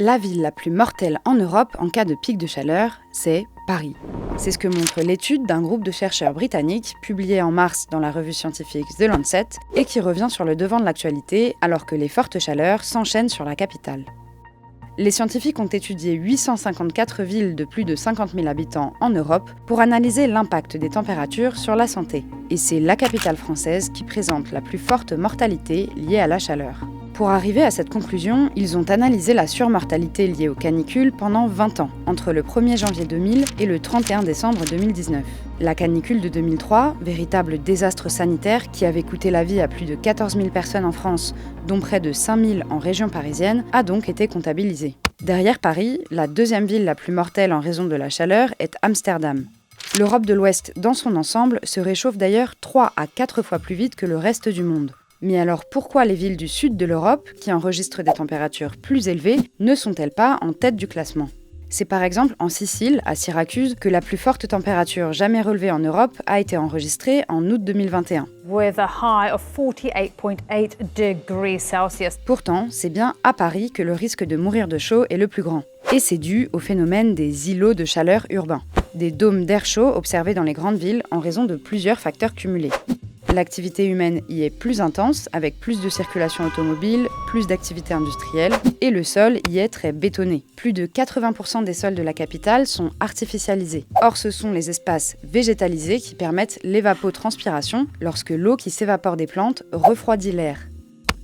La ville la plus mortelle en Europe en cas de pic de chaleur, c'est Paris. C'est ce que montre l'étude d'un groupe de chercheurs britanniques publiée en mars dans la revue scientifique The Lancet et qui revient sur le devant de l'actualité alors que les fortes chaleurs s'enchaînent sur la capitale. Les scientifiques ont étudié 854 villes de plus de 50 000 habitants en Europe pour analyser l'impact des températures sur la santé. Et c'est la capitale française qui présente la plus forte mortalité liée à la chaleur. Pour arriver à cette conclusion, ils ont analysé la surmortalité liée aux canicules pendant 20 ans, entre le 1er janvier 2000 et le 31 décembre 2019. La canicule de 2003, véritable désastre sanitaire qui avait coûté la vie à plus de 14 000 personnes en France, dont près de 5 000 en région parisienne, a donc été comptabilisée. Derrière Paris, la deuxième ville la plus mortelle en raison de la chaleur est Amsterdam. L'Europe de l'Ouest, dans son ensemble, se réchauffe d'ailleurs 3 à 4 fois plus vite que le reste du monde. Mais alors pourquoi les villes du sud de l'Europe, qui enregistrent des températures plus élevées, ne sont-elles pas en tête du classement ? C'est par exemple en Sicile, à Syracuse, que la plus forte température jamais relevée en Europe a été enregistrée en août 2021. With a high of 48.8 degrees Celsius. Pourtant, c'est bien à Paris que le risque de mourir de chaud est le plus grand. Et c'est dû au phénomène des îlots de chaleur urbains, des dômes d'air chaud observés dans les grandes villes en raison de plusieurs facteurs cumulés. L'activité humaine y est plus intense, avec plus de circulation automobile, plus d'activité industrielle, et le sol y est très bétonné. Plus de 80% des sols de la capitale sont artificialisés. Or, ce sont les espaces végétalisés qui permettent l'évapotranspiration, lorsque l'eau qui s'évapore des plantes refroidit l'air.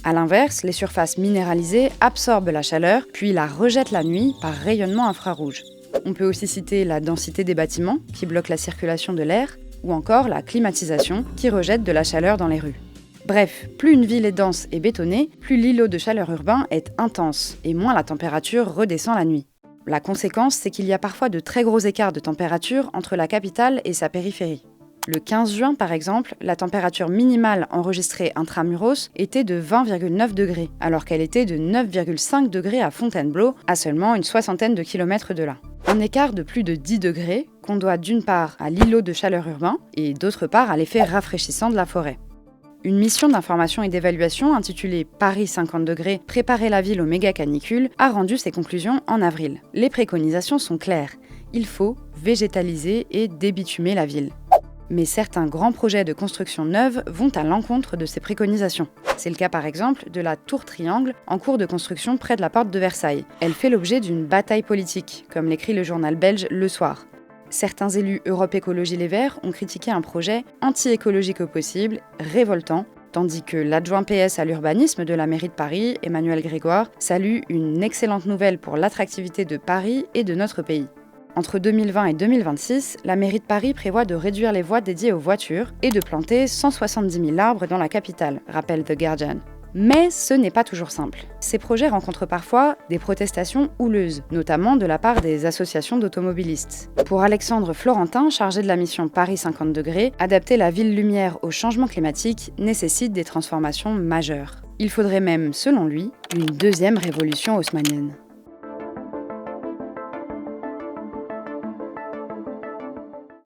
A l'inverse, les surfaces minéralisées absorbent la chaleur, puis la rejettent la nuit par rayonnement infrarouge. On peut aussi citer la densité des bâtiments, qui bloque la circulation de l'air, ou encore la climatisation qui rejette de la chaleur dans les rues. Bref, plus une ville est dense et bétonnée, plus l'îlot de chaleur urbain est intense, et moins la température redescend la nuit. La conséquence, c'est qu'il y a parfois de très gros écarts de température entre la capitale et sa périphérie. Le 15 juin, par exemple, la température minimale enregistrée intramuros était de 20,9 degrés, alors qu'elle était de 9,5 degrés à Fontainebleau, à seulement une soixantaine de kilomètres de là. Un écart de plus de 10 degrés qu'on doit d'une part à l'îlot de chaleur urbain et d'autre part à l'effet rafraîchissant de la forêt. Une mission d'information et d'évaluation intitulée Paris 50 degrés, préparer la ville aux méga canicules a rendu ses conclusions en avril. Les préconisations sont claires. Il faut végétaliser et débitumer la ville. Mais certains grands projets de construction neuve vont à l'encontre de ces préconisations. C'est le cas par exemple de la tour Triangle en cours de construction près de la porte de Versailles. Elle fait l'objet d'une bataille politique, comme l'écrit le journal belge Le Soir. Certains élus Europe Écologie Les Verts ont critiqué un projet anti-écologique au possible, révoltant, tandis que l'adjoint PS à l'urbanisme de la mairie de Paris, Emmanuel Grégoire, salue une excellente nouvelle pour l'attractivité de Paris et de notre pays. Entre 2020 et 2026, la mairie de Paris prévoit de réduire les voies dédiées aux voitures et de planter 170 000 arbres dans la capitale, rappelle The Guardian. Mais ce n'est pas toujours simple. Ces projets rencontrent parfois des protestations houleuses, notamment de la part des associations d'automobilistes. Pour Alexandre Florentin, chargé de la mission Paris 50 degrés, adapter la ville lumière au changement climatique nécessite des transformations majeures. Il faudrait même, selon lui, une deuxième révolution haussmannienne.